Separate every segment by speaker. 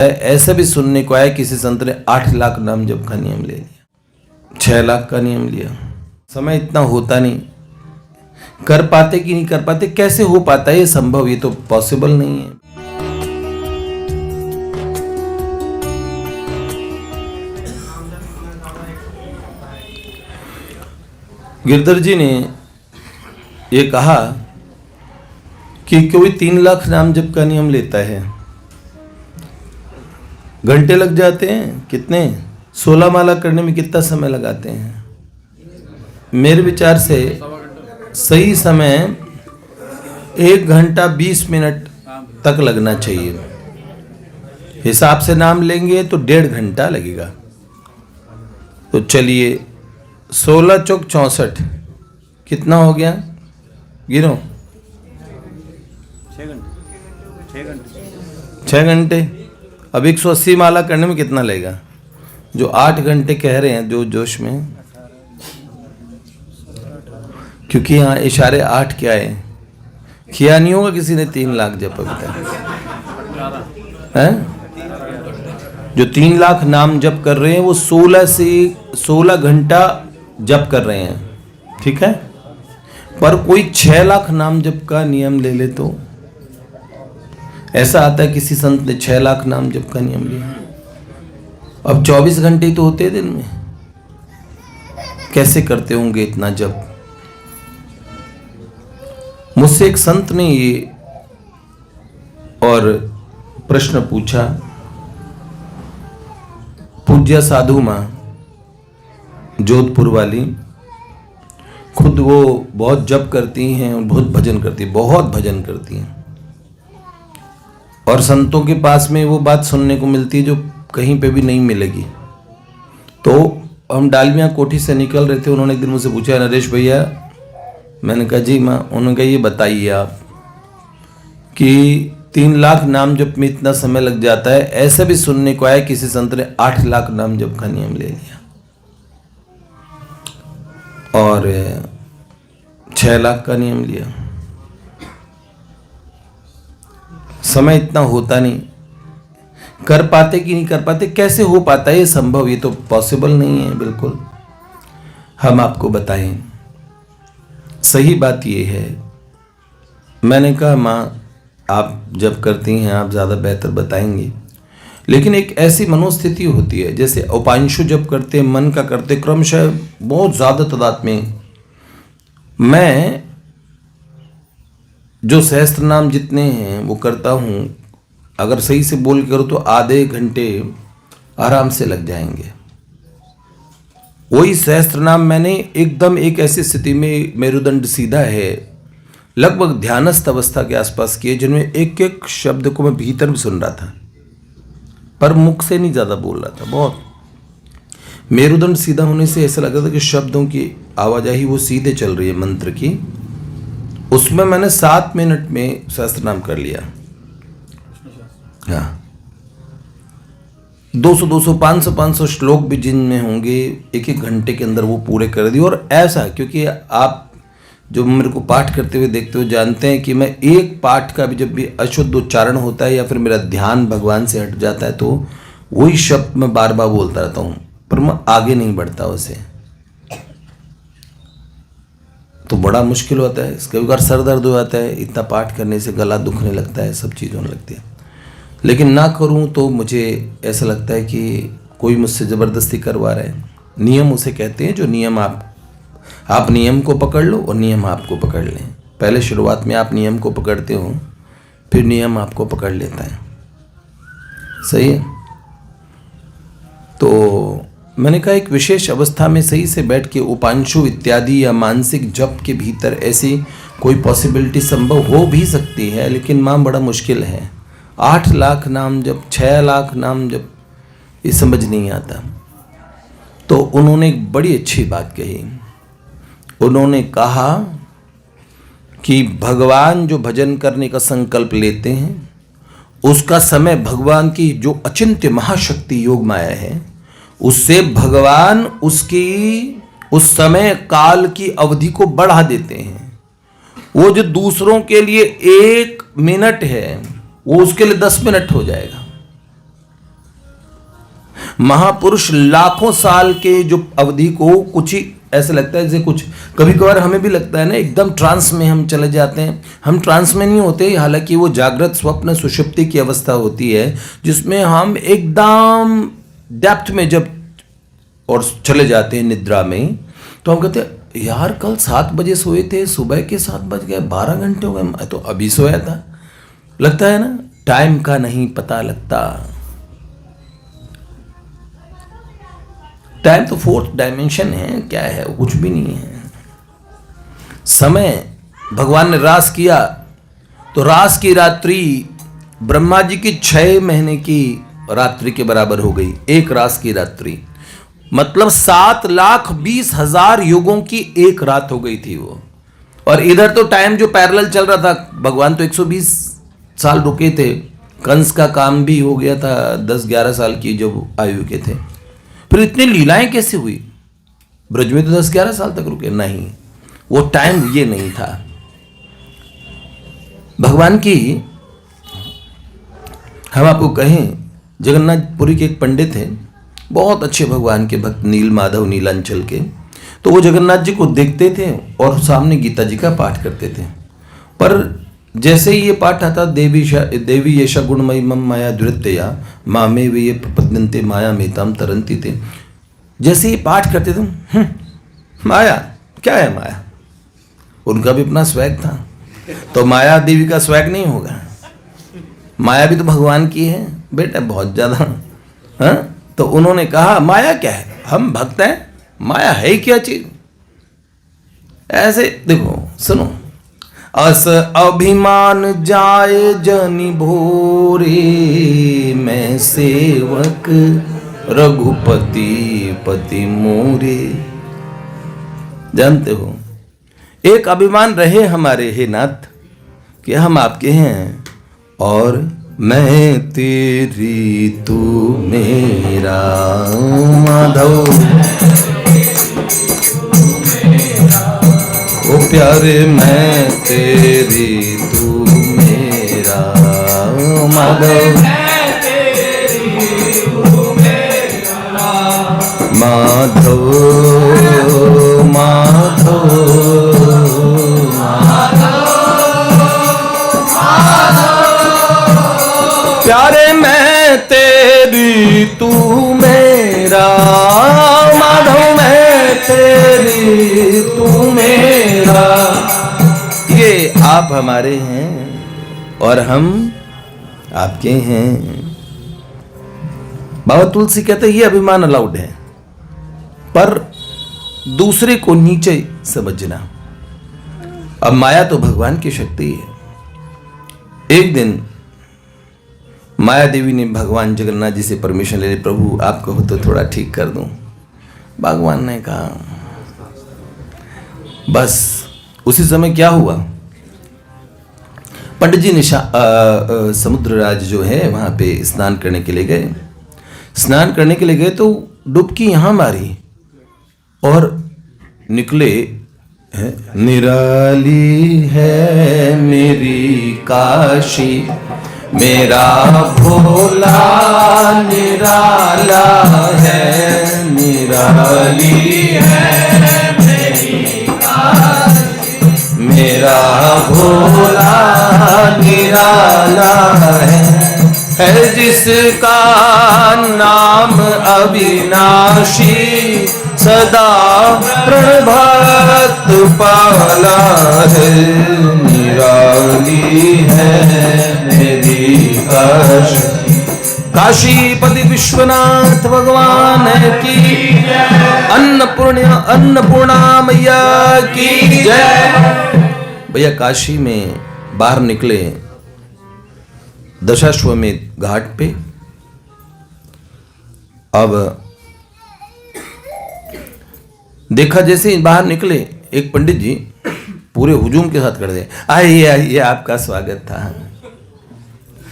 Speaker 1: ऐसा भी सुनने को आया किसी संत ने 8 लाख नाम जप का नियम ले लिया, 6 लाख का नियम लिया। समय इतना होता नहीं, कर पाते कि नहीं कर पाते, कैसे हो पाता है ये संभव? ये तो पॉसिबल नहीं है। गिरधर जी ने ये कहा कि कोई 3 लाख नाम जप का नियम लेता है, घंटे लग जाते हैं। कितने? 16 माला करने में कितना समय लगाते हैं? मेरे विचार से सही समय 1 घंटा 20 मिनट तक लगना चाहिए। हिसाब से नाम लेंगे तो 1.5 घंटा लगेगा। तो चलिए 16 चौक 64 कितना हो गया? गिनो। 6 घंटे। अब 180 माला करने में कितना लगेगा? जो 8 घंटे कह रहे हैं जो जोश में, क्योंकि यहाँ इशारे 8 क्या है, किया नहीं होगा किसी ने 3 लाख जप अभी तक। जो 3 लाख नाम जप कर रहे हैं वो 16 घंटा जप कर रहे हैं, ठीक है। पर कोई 6 लाख नाम जप का नियम ले ले तो ऐसा आता है किसी संत ने 6 लाख नाम जप का नियम लिया। अब 24 घंटे ही तो होते हैं दिन में, कैसे करते होंगे इतना जप? मुझसे एक संत ने ये और प्रश्न पूछा। पूज्य साधु मां जोधपुर वाली, खुद वो बहुत जप करती हैं और बहुत भजन करती हैं, बहुत भजन करती हैं, और संतों के पास में वो बात सुनने को मिलती है जो कहीं पे भी नहीं मिलेगी। तो हम डालमिया कोठी से निकल रहे थे, उन्होंने एक दिन मुझसे पूछा, नरेश भैया, मैंने कहा जी माँ। उन्होंने कहा ये बताइए आप कि 3 लाख नाम जप में इतना समय लग जाता है, ऐसा भी सुनने को आया किसी संत ने 8 लाख नाम जप का नियम ले लिया और 6 लाख का नियम लिया। समय इतना होता नहीं, कर पाते कि नहीं कर पाते, कैसे हो पाता है ये संभव? ये तो पॉसिबल नहीं है बिल्कुल। हम आपको बताएं, सही बात ये है। मैंने कहा माँ आप जब करती हैं आप ज़्यादा बेहतर बताएंगे, लेकिन एक ऐसी मनोस्थिति होती है, जैसे उपांशु जब करते मन का करते क्रमशः बहुत ज़्यादा तादाद में, मैं जो सहस्त्र नाम जितने हैं वो करता हूँ, अगर सही से बोल करो तो आधे घंटे आराम से लग जाएंगे। वही सहस्त्र नाम मैंने एकदम एक ऐसी स्थिति में मेरुदंड सीधा है, लगभग ध्यानस्थ अवस्था के आसपास किए, जिनमें एक एक शब्द को मैं भीतर भी सुन रहा था, पर मुख से नहीं ज़्यादा बोल रहा था। बहुत मेरुदंड सीधा होने से ऐसा लग रहा था कि शब्दों की आवाजाही वो सीधे चल रही है मंत्र की। उसमें मैंने 7 मिनट में सहस्त्र नाम कर लिया। हाँ, 200 500 श्लोक भी जिनमें होंगे 1 घंटे के अंदर वो पूरे कर दिए। और ऐसा, क्योंकि आप जो मेरे को पाठ करते हुए देखते हो जानते हैं कि मैं एक पाठ का भी जब भी अशुद्ध उच्चारण होता है या फिर मेरा ध्यान भगवान से हट जाता है तो वही शब्द मैं बार बार बोलता रहता हूँ, पर मैं आगे नहीं बढ़ता उसे, तो बड़ा मुश्किल होता है। कभी बार सर दर्द हो जाता है, इतना पाठ करने से गला दुखने लगता है, सब चीज़ होने लगती है। लेकिन ना करूं तो मुझे ऐसा लगता है कि कोई मुझसे ज़बरदस्ती करवा रहा है। नियम उसे कहते हैं, जो नियम आप नियम को पकड़ लो और नियम आपको पकड़ लें। पहले शुरुआत में आप नियम को पकड़ते हो, फिर नियम आपको पकड़ लेता है। सही है। तो मैंने कहा एक विशेष अवस्था में सही से बैठ के उपांशु इत्यादि या मानसिक जप के भीतर ऐसी कोई पॉसिबिलिटी संभव हो भी सकती है, लेकिन माँ बड़ा मुश्किल है। 8 लाख नाम जप, 6 लाख नाम जप, ये समझ नहीं आता। तो उन्होंने एक बड़ी अच्छी बात कही। उन्होंने कहा कि भगवान जो भजन करने का संकल्प लेते हैं उसका समय भगवान की जो अचिंत्य महाशक्ति योग माया है उससे भगवान उसकी उस समय काल की अवधि को बढ़ा देते हैं। वो जो दूसरों के लिए 1 मिनट है वो उसके लिए 10 मिनट हो जाएगा। महापुरुष लाखों साल के जो अवधि को कुछ ही ऐसा लगता है जैसे कुछ, कभी कभार हमें भी लगता है ना एकदम ट्रांस में हम चले जाते हैं। हम ट्रांस में नहीं होते, हालांकि वो जागृत स्वप्न सुषुप्ति की अवस्था होती है जिसमें हम एकदम डेप्थ में जब और चले जाते हैं निद्रा में, तो हम कहते हैं यार कल 7 बजे सोए थे, सुबह के 7 बज गए, 12 घंटे हो गए, मैं तो अभी सोया था। लगता है ना टाइम का नहीं पता लगता। टाइम तो 4th डायमेंशन है, क्या है, कुछ भी नहीं है। समय भगवान ने रास किया तो रास की रात्रि ब्रह्मा जी की 6 महीने की रात्रि के बराबर हो गई। एक रास की रात्रि मतलब 7,20,000 युगों की एक रात हो गई थी वो। और इधर तो टाइम जो पैरेलल चल रहा था, भगवान तो 120 साल रुके थे। कंस का काम भी हो गया था 10-11 साल की जब आयु के थे। फिर इतनी लीलाएं कैसे हुई? ब्रज में तो 10-11 साल तक रुके नहीं, वो टाइम ये नहीं था भगवान की। हम आपको कहें, जगन्नाथपुरी के एक पंडित थे, बहुत अच्छे भगवान के भक्त, नील माधव नीलांचल के। तो वो जगन्नाथ जी को देखते थे और सामने गीता जी का पाठ करते थे। पर जैसे ही ये पाठ आता, देवी येषा गुणमयी मम माया दुरत्यया मामे वे ये प्रपद्यन्ते माया मेताम तरंती थे। जैसे ही पाठ करते थे, माया क्या है? माया, उनका भी अपना स्वैग था। तो माया देवी का स्वैग नहीं होगा, माया भी तो भगवान की है बेटा, बहुत ज्यादा। हाँ, तो उन्होंने कहा माया क्या है, हम भक्त हैं, माया है क्या चीज? ऐसे देखो, सुनो, अस अभिमान जाए जनि भोरे, मैं सेवक रघुपति पति मोरे। जानते हो, एक अभिमान रहे हमारे हे नाथ कि हम आपके हैं और मैं तेरी तू मेरा माधव। ओ प्यारे मैं तेरी तू मेरा माधव। माधव प्यारे मैं तेरी तू मेरा माधव, मैं तेरी तू मेरा। ये आप हमारे हैं और हम आपके हैं। बाबा तुलसी कहते हैं ये अभिमान अलाउड है, पर दूसरे को नीचे समझना। अब माया तो भगवान की शक्ति है। एक दिन माया देवी ने भगवान जगन्नाथ जी से परमिशन ले ली, प्रभु आप कहो तो थोड़ा ठीक कर दूं। भगवान ने कहा बस। उसी समय क्या हुआ, पंडित जी समुद्रराज जो है वहां पे स्नान करने के लिए गए। स्नान करने के लिए गए तो डुबकी यहां मारी और निकले, निराली है मेरी काशी, मेरा भोला निराला है, निराली है मेरी काशी, मेरा भोला निराला है जिसका नाम अविनाशी, सदा प्रभक्त पाला है, निराली है मेरी काशी। काशीपति विश्वनाथ भगवान की अन्नपूर्णा मैया की जय। भैया काशी में बाहर निकले दशाश्वमेध घाट पे। अब देखा जैसे बाहर निकले, एक पंडित जी पूरे हुजूम के साथ खड़े थे, आइए आइए आपका स्वागत था।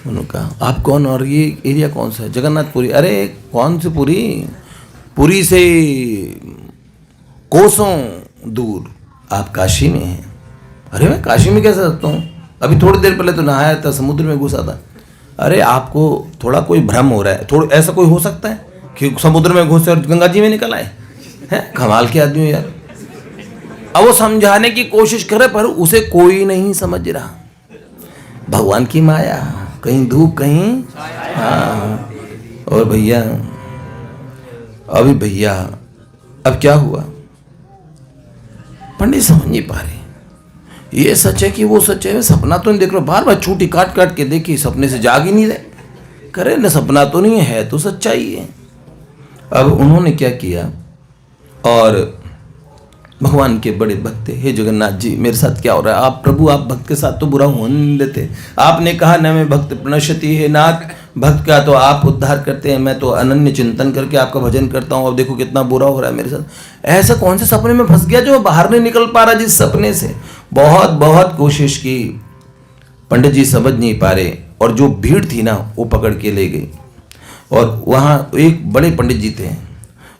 Speaker 1: उन्होंने कहा आप कौन और ये एरिया कौन सा है? जगन्नाथपुरी। अरे कौन सी पुरी? पुरी से कोसों दूर, आप काशी में हैं। अरे मैं काशी में कैसे सकता हूँ, अभी थोड़ी देर पहले तो नहाया था, समुद्र में घुसा था। अरे आपको थोड़ा कोई भ्रम हो रहा है, थोड़ा ऐसा कोई हो सकता है कि समुद्र में घुसे और गंगा जी में निकल आए हैं। कमाल के आदमी यार। अब वो समझाने की कोशिश करे पर उसे कोई नहीं समझ रहा। भगवान की माया, कहीं धूप कहीं हाँ। और भैया अब क्या हुआ, पंडित समझ नहीं पा रहे ये सच है कि वो सच है। सपना तो नहीं देख रहा, बार बार छूटी काट काट के देखी, सपने से जाग ही नहीं रहे। करे न सपना तो नहीं है तो सच्चाई है। अब उन्होंने क्या किया, और भगवान के बड़े भक्त, हे जगन्नाथ जी मेरे साथ क्या हो रहा है। आप प्रभु, आप भक्त के साथ तो बुरा होने नहीं देते। आपने कहा न मैं भक्त प्रणश्यति, हे नाथ भक्त का तो आप उद्धार करते हैं, मैं तो अनन्य चिंतन करके आपका भजन करता हूँ। अब देखो कितना बुरा हो रहा है मेरे साथ। ऐसा कौन से सपने में फंस गया जो बाहर नहीं निकल पा रहा जिस सपने से। बहुत बहुत कोशिश की, पंडित जी समझ नहीं पा रहे, और जो भीड़ थी ना वो पकड़ के ले गई। और वहाँ एक बड़े पंडित जी थे,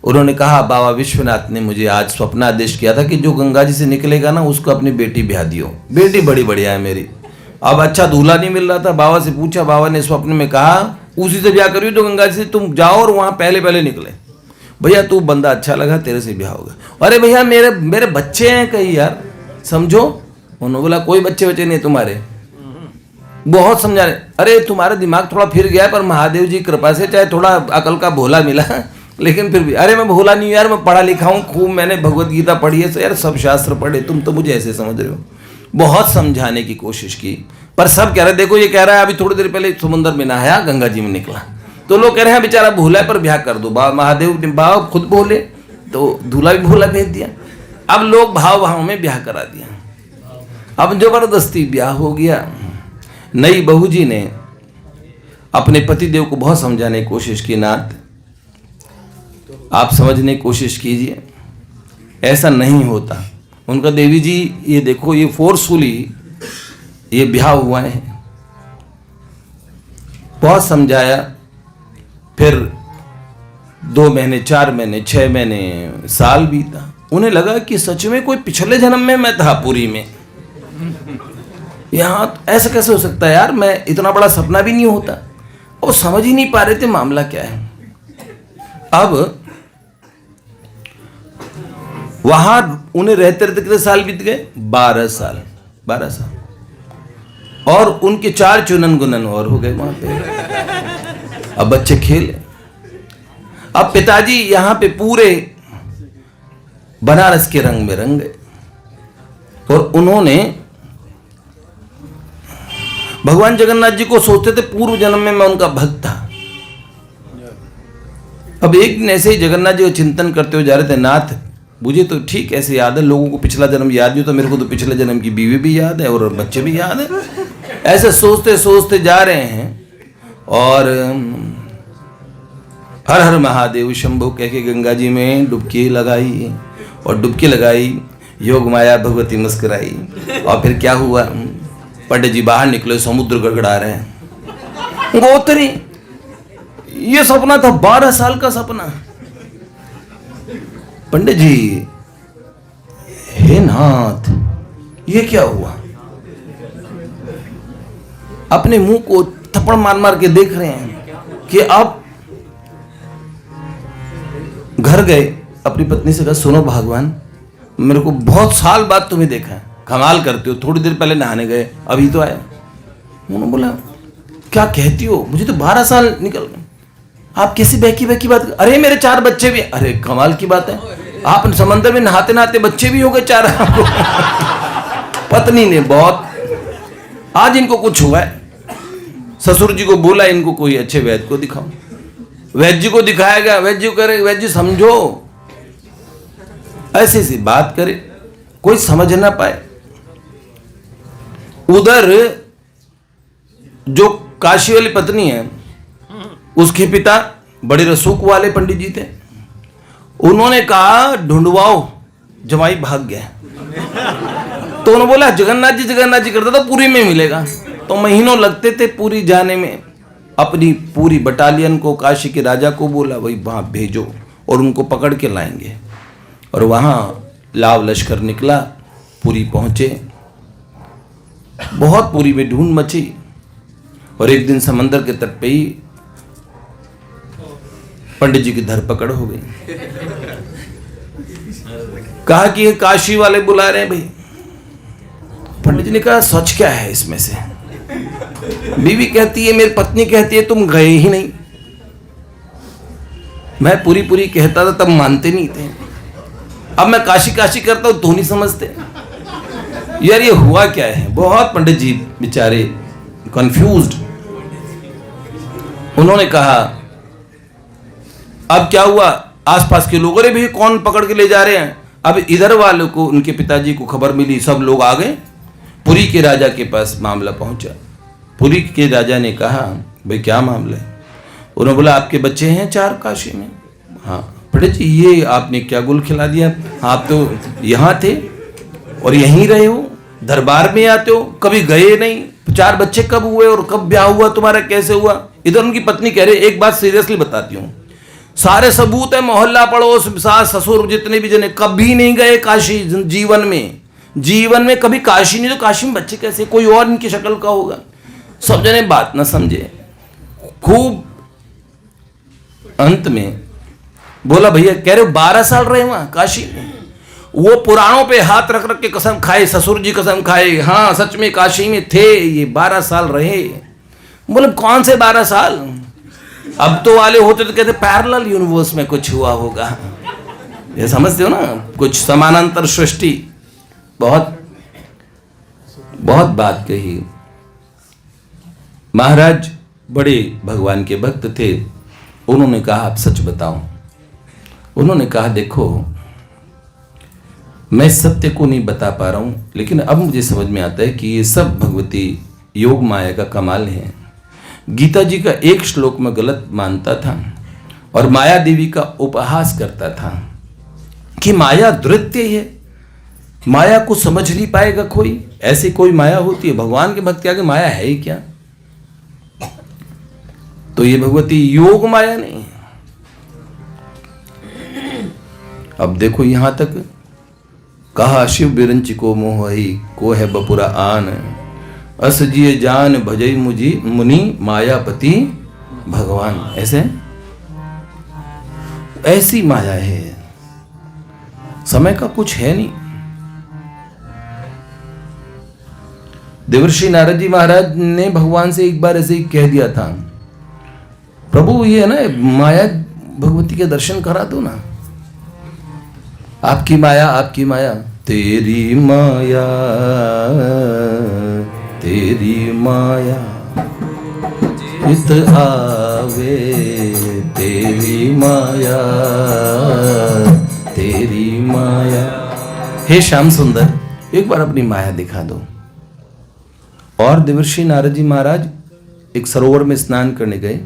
Speaker 1: उन्होंने कहा बाबा विश्वनाथ ने मुझे आज स्वप्न आदेश किया था कि जो गंगा जी से निकलेगा ना उसको अपनी बेटी ब्याह दियो। बेटी बड़ी बढ़िया है मेरी। अब अच्छा दूल्हा नहीं मिल रहा था, बाबा से पूछा, बाबा ने स्वप्न में कहा उसी से ब्याह करियो जो गंगा जी से तुम जाओ और वहाँ पहले पहले निकले। भैया तू बंदा अच्छा लगा, तेरे से ब्याह होगा। अरे भैया मेरे बच्चे हैं कहीं यार, समझो। उन्होंने बोला कोई बच्चे नहीं तुम्हारे। बहुत समझा रहे, अरे तुम्हारा दिमाग थोड़ा फिर गया है, पर महादेव जी कृपा से चाहे थोड़ा अकल का भोला मिला, लेकिन फिर भी अरे मैं भोला नहीं यार, मैं पढ़ा लिखा हूँ खूब, मैंने भगवत गीता पढ़ी है, तो यार सब शास्त्र पढ़े, तुम तो मुझे ऐसे समझ रहे हो। बहुत समझाने की कोशिश की, पर सब कह रहे देखो ये कह रहा है अभी थोड़ी देर पहले समुद्र में नहाया, गंगा जी में निकला। तो लोग कह रहे हैं बेचारा भोला है पर ब्याह कर दो। बाबा महादेव बाबा खुद भोले, तो दूल्हा भी भोला भेज दिया। अब लोग भाव में ब्याह करा दिया। अब जबरदस्ती ब्याह हो गया। नई बहू जी ने अपने पतिदेव को बहुत समझाने की कोशिश की, नाथ आप समझने की कोशिश कीजिए, ऐसा नहीं होता। उनका देवी जी ये देखो ये फोर्सफुली ये ब्याह हुआ है। बहुत समझाया, फिर 2 महीने 4 महीने 6 महीने साल बीता। उन्हें लगा कि सच में कोई पिछले जन्म में मैं था पुरी में। यहाँ ऐसा कैसे हो सकता है यार, मैं इतना बड़ा सपना भी नहीं होता। और समझ ही नहीं पा रहे थे मामला क्या है। अब वहां उन्हें रहते रहते कितने साल बीत गए, 12 साल। और उनके 4 चुनन गुनन और हो गए वहां पे। अब बच्चे खेले। अब पिताजी यहां पे पूरे बनारस के रंग में रंग गए, और उन्होंने भगवान जगन्नाथ जी को सोचते थे पूर्व जन्म में मैं उनका भक्त था। अब एक दिन ऐसे ही जगन्नाथ जी को चिंतन करते हुए जा रहे थे, नाथ मुझे तो ठीक ऐसे याद है, लोगों को पिछला जन्म याद नहीं होता, मेरे को तो पिछले जन्म की बीवी भी याद है और बच्चे भी याद है। ऐसे सोचते सोचते जा रहे हैं, और हर हर महादेव शंभो कह के गंगा जी में डुबकी लगाई, और डुबकी लगाई, योग माया भगवती मुस्कुराई। और फिर क्या हुआ, पंडित जी बाहर निकले, समुद्र गड़गड़ा रहे हैं। गोत्री ये सपना था, 12 साल का सपना। पंडित जी, हे नाथ ये क्या हुआ। अपने मुंह को थप्पड़ मार मार के देख रहे हैं कि अब घर गए, अपनी पत्नी से कहा सुनो भगवान, मेरे को बहुत साल बाद तुम्हें देखा है, कमाल करते हो, थोड़ी देर पहले नहाने गए अभी तो आया। उन्होंने बोला क्या कहती हो, मुझे तो 12 साल निकल गए, आप कैसी बहकी बात। अरे मेरे 4 बच्चे भी। अरे कमाल की बात है, आप समंदर में नहाते नहाते बच्चे भी हो गए 4। पत्नी ने बहुत, आज इनको कुछ हुआ है। ससुर जी को बोला इनको कोई अच्छे वैद्य को दिखाओ। वैद्य जी को दिखाया गया, वैद्य जी करे, वैद्य जी समझो, ऐसी सी बात करे, कोई समझ ना पाए। उधर जो काशी वाली पत्नी है, उसके पिता बड़े रसूख वाले पंडित जी थे। उन्होंने कहा ढूंढवाओ, जमाई भाग गया। तो उन्होंने बोला जगन्नाथ जी करता था पूरी में मिलेगा। तो महीनों लगते थे पूरी जाने में। अपनी पूरी बटालियन को, काशी के राजा को बोला भाई वहां भेजो और उनको पकड़ के लाएंगे। और वहां लाव लश्कर निकला, पूरी पहुंचे, बहुत पूरी में ढूंढ मची। और एक दिन समंदर के तट पे ही पंडित जी की धरपकड़ हो गई। कहा कि ये काशी वाले बुला रहे हैं भाई। पंडित जी ने कहा सच क्या है इसमें से? बीवी कहती है, मेरी पत्नी कहती है तुम गए ही नहीं। मैं पूरी पूरी कहता था तब मानते नहीं थे, अब मैं काशी काशी करता हूं तो नहीं समझते। यार ये हुआ क्या है? बहुत पंडित जी बेचारे कंफ्यूज्ड। उन्होंने कहा अब क्या हुआ, आसपास के लोगों ने भी कौन पकड़ के ले जा रहे हैं। अब इधर वालों को, उनके पिताजी को खबर मिली, सब लोग आ गए। पुरी के राजा के पास मामला पहुंचा। पुरी के राजा ने कहा भाई क्या मामला है? उन्होंने बोला आपके बच्चे हैं 4 काशी में। हाँ पंडित जी ये आपने क्या गुल खिला दिया, आप तो यहाँ थे और यहीं रहे हो, दरबार में आते हो, कभी गए नहीं। 4 बच्चे कब हुए और कब ब्याह हुआ तुम्हारा, कैसे हुआ? इधर उनकी पत्नी कह रही एक बात सीरियसली बताती हूँ, सारे सबूत है, मोहल्ला पड़ोस सास ससुर जितने भी जने कभी नहीं गए काशी जीवन में कभी काशी नहीं। तो काशी में बच्चे कैसे, कोई और इनकी शक्ल का होगा। सब जने बात ना समझे। खूब अंत में बोला भैया कह रहे हो 12 साल रहे वहां काशी में? वो पुराणों पे हाथ रख रख के कसम खाए, ससुर जी कसम खाए, हाँ सच में काशी में थे, ये 12 साल रहे। बोले कौन से 12 साल? अब तो वाले होते तो कहते पैरेलल यूनिवर्स में कुछ हुआ होगा। ये समझते हो ना, कुछ समानांतर सृष्टि। बहुत बहुत बात कही। महाराज बड़े भगवान के भक्त थे। उन्होंने कहा आप सच बताओ। उन्होंने कहा देखो मैं सत्य को नहीं बता पा रहा हूं, लेकिन अब मुझे समझ में आता है कि ये सब भगवती योग माया का कमाल है। गीता जी का एक श्लोक में गलत मानता था और माया देवी का उपहास करता था कि माया द्वितीय है, माया को समझ नहीं पाएगा कोई, ऐसी कोई माया होती है? भगवान के भक्त के आगे माया है ही क्या? तो ये भगवती योग माया नहीं। अब देखो यहां तक कहा शिव बिरंच को मोहई को है बपुरा आन, अस जिये जान भजई मुझी मुनि मायापति भगवान। ऐसी माया है, समय का कुछ है नहीं। देवर्षि नारद जी महाराज ने भगवान से एक बार ऐसे ही कह दिया था, प्रभु ये है ना माया भगवती के दर्शन करा दो ना। आपकी माया तेरी माया तेरी माया चित आवे, तेरी माया तेरी माया। हे श्याम सुंदर एक बार अपनी माया दिखा दो। और देवर्षि नारद जी महाराज एक सरोवर में स्नान करने गए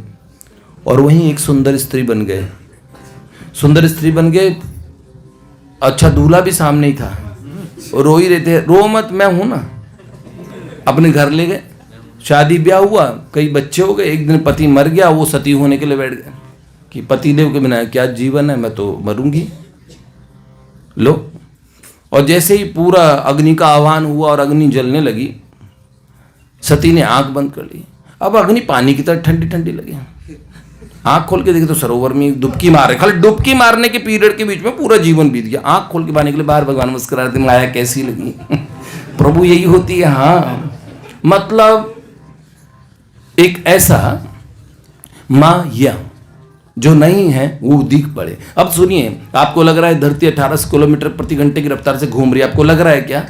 Speaker 1: और वहीं एक सुंदर स्त्री बन गए। सुंदर स्त्री बन गए, अच्छा दूल्हा भी सामने ही था, रो ही रहे थे। रो मत मैं हूं ना। अपने घर ले गए, शादी ब्याह हुआ, कई बच्चे हो गए। एक दिन पति मर गया, वो सती होने के लिए बैठ गए कि पति देव के बिना क्या जीवन है, मैं तो मरूंगी। लो, और जैसे ही पूरा अग्नि का आह्वान हुआ और अग्नि जलने लगी, सती ने आंख बंद कर ली। अब अग्नि पानी की तरह ठंडी ठंडी लगी। आंख खोल के देखे तो सरोवर में डुबकी मार रहे। खाली डुबकी मारने के पीरियड के बीच में पूरा जीवन बीत गया। आंख खोल के पाने के लिए बाहर भगवान मुस्कुरा रहे थे, माया कैसी लगी। प्रभु यही होती है। हाँ मतलब एक ऐसा माया जो नहीं है वो दिख पड़े। अब सुनिए, आपको लग रहा है धरती 1800 किलोमीटर प्रति घंटे की रफ्तार से घूम रही है, आपको लग रहा है क्या?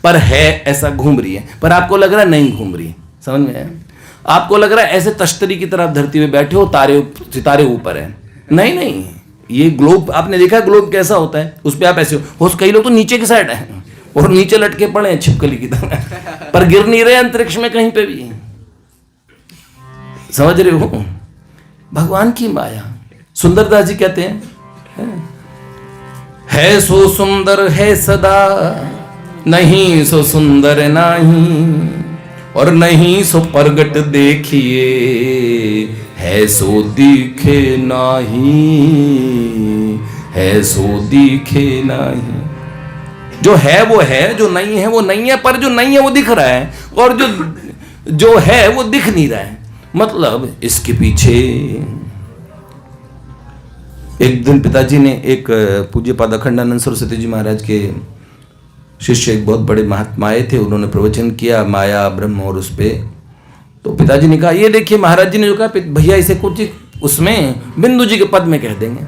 Speaker 1: पर है ऐसा, घूम रही है, पर आपको लग रहा है नहीं घूम रही। समझ में आया? आपको लग रहा है ऐसे तश्तरी की तरह धरती में बैठे हो, तारे सितारे ऊपर है। नहीं, ये ग्लोब आपने देखा ग्लोब कैसा होता है, उस पर आप ऐसे हो। कई लोग तो नीचे की साइड है और नीचे लटके पड़े हैं छिपकली की तरह, पर गिर नहीं रहे अंतरिक्ष में कहीं पे भी। समझ रहे हो? भगवान की माया। सुंदरदास जी कहते हैं, है सो सुंदर है सदा, नहीं सो सुंदर नहीं, और नहीं सो प्रगट देखिए, है सो दिखे नहीं, है सो दिखे नहीं। जो है वो है, जो नहीं है वो नहीं है, पर जो नहीं है वो दिख रहा है, और जो है वो दिख नहीं रहा है। मतलब इसके पीछे एक दिन पिताजी ने एक पूज्यपाद अखंडानंद सरस्वती जी महाराज के शिष्य एक बहुत बड़े महात्मा आए थे, उन्होंने प्रवचन किया माया ब्रह्म और उस पे। तो पिताजी ने कहा ये देखिए महाराज जी ने जो कहा भैया इसे कुछ उसमें बिंदु जी के पद में कह देंगे।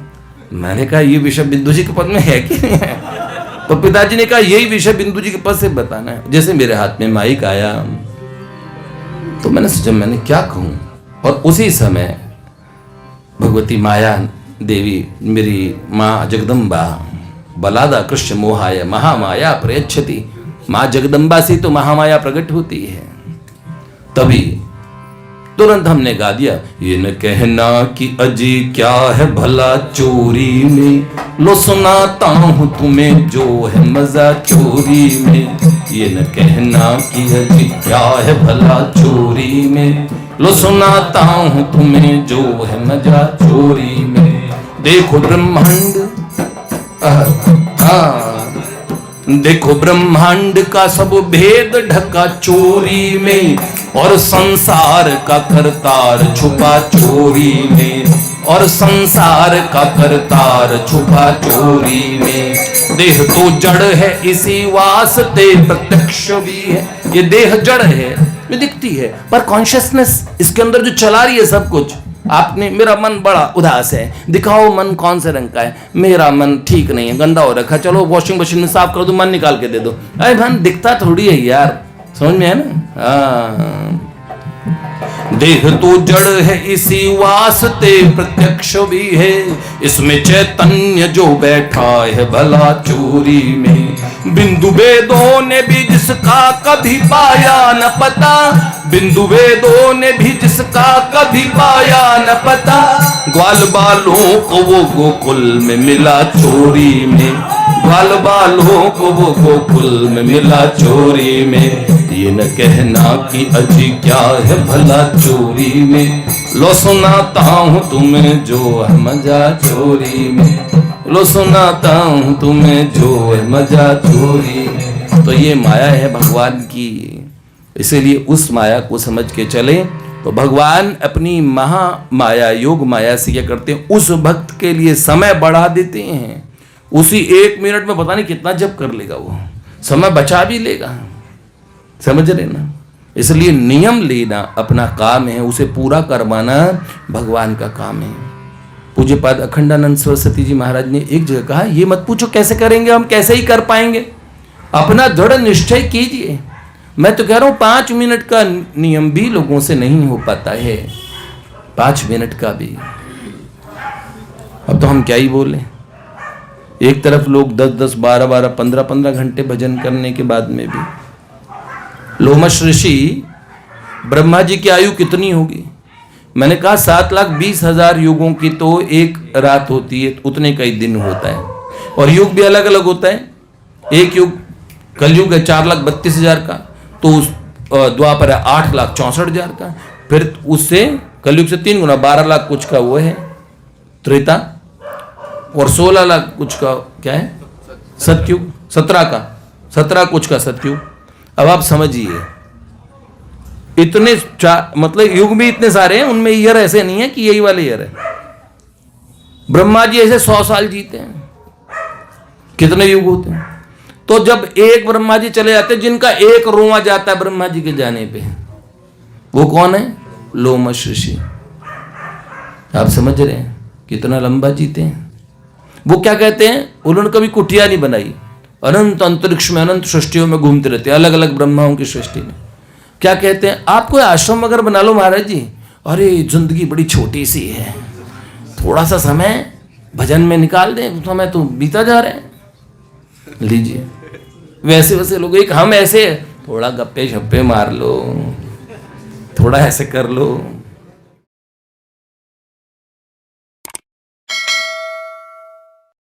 Speaker 1: मैंने कहा ये विषय बिंदु जी के पद में है कि नहीं है? तो पिताजी ने कहा यही विषय बिंदु जी के पद से बताना है। जैसे मेरे हाथ में माइक आया तो मैंने सोचा मैंने क्या कहूं, और उसी समय भगवती माया देवी मेरी माँ जगदम्बा बलादा कृष्ण मोहाय महामाया प्रयच्छति, माँ जगदम्बा से तो महामाया प्रकट होती है। तभी तुरंत हमने गा दिया ये न कहना कि अजी क्या है भला चोरी में, लो सुनाता हूं तुम्हें जो है मजा चोरी में। ये न कहना कि अजी क्या है भला चोरी में, लो सुनाता हूं तुम्हें जो है मजा चोरी में। देखो ब्रह्मांड देखो ब्रह्मांड का सब भेद ढका चोरी में, और संसार का करतार छुपा चोरी में, और संसार का करतार छुपा चोरी में। देह तो जड़ है इसी वास्ते प्रत्यक्ष भी है, ये देह जड़ है ये दिखती है, पर कॉन्शियसनेस इसके अंदर जो चला रही है सब कुछ। आपने मेरा मन बड़ा उदास है, दिखाओ मन कौन से रंग का है, मेरा मन ठीक नहीं है गंदा हो रखा, चलो वॉशिंग मशीन में साफ कर दो, मन निकाल के दे दो। अरे मन दिखता थोड़ी है यार, समझ में है ना। देह तो जड़ है इसी वास्ते प्रत्यक्ष भी है, इसमें चैतन्य जो बैठा है भला चोरी में। बिंदु वेदों ने भी जिसका कभी पाया न पता, बिंदु वेदों ने भी जिसका कभी पाया न पता, ग्वाल बालों को वो गोकुल में मिला चोरी में, ग्वाल बालों को वो गोकुल में मिला चोरी में। ये न कहना कि अजी क्या है भला चोरी में, लो सुनाता हूं तुम्हें जो है मजा चोरी में, लो सुनाता हूं तुम्हें जो है मजा चोरी में। तो ये माया है भगवान की, इसीलिए उस माया को समझ के चले तो भगवान अपनी महा माया योग माया से क्या करते हैं, उस भक्त के लिए समय बढ़ा देते हैं। उसी 1 मिनट में पता नहीं कितना जप कर लेगा, वो समय बचा भी लेगा, समझ रहे ना। इसलिए नियम लेना अपना काम है, उसे पूरा करवाना भगवान का काम है। पूज्यपाद अखंडानंद सरस्वती जी महाराज ने एक जगह कहा ये मत पूछो कैसे करेंगे, हम कैसे ही कर पाएंगे, अपना दृढ़ निश्चय कीजिए। मैं तो कह रहा हूं 5 मिनट का नियम भी लोगों से नहीं हो पाता है, 5 मिनट का भी। अब तो हम क्या ही बोले, एक तरफ लोग 10-10, 12-12, 15-15 घंटे भजन करने के बाद में भी। लोमश ऋषि ब्रह्मा जी की आयु कितनी होगी? मैंने कहा 7,20,000 युगों की तो एक रात होती है, उतने का ही दिन होता है, और युग भी अलग अलग होता है। एक युग कलयुग है 4,32,000 का, तो उस द्वापर है 8,64,000 का, फिर उससे कलयुग से 3 गुना 12 लाख कुछ का वो है त्रेता, और 16 लाख कुछ का क्या है सतयुग, 17 कुछ का सतयुग। अब आप समझिए इतने मतलब युग भी इतने सारे हैं, उनमें ईयर ऐसे नहीं है कि यही वाले ईयर है। ब्रह्मा जी ऐसे 100 साल जीते हैं, कितने युग होते हैं। तो जब एक ब्रह्मा जी चले जाते हैं, जिनका एक रोंवा जाता है ब्रह्मा जी के जाने पे, वो कौन है? लोमश ऋषि। आप समझ रहे हैं कितना लंबा जीते हैं। वो क्या कहते हैं, उन्होंने कभी कुटिया नहीं बनाई, अनंत अंतरिक्ष में अनंत सृष्टियों में घूमते रहते हैं, अलग अलग ब्रह्माओं की सृष्टि में। क्या कहते हैं, आप कोई आश्रम अगर बना लो महाराज जी, अरे जिंदगी बड़ी छोटी सी है, थोड़ा सा समय भजन में निकाल दें, समय तो बीता जा रहा है, लीजिए। वैसे वैसे लोग, एक हम ऐसे थोड़ा गप्पे शप्पे मार लो, थोड़ा ऐसे कर लो,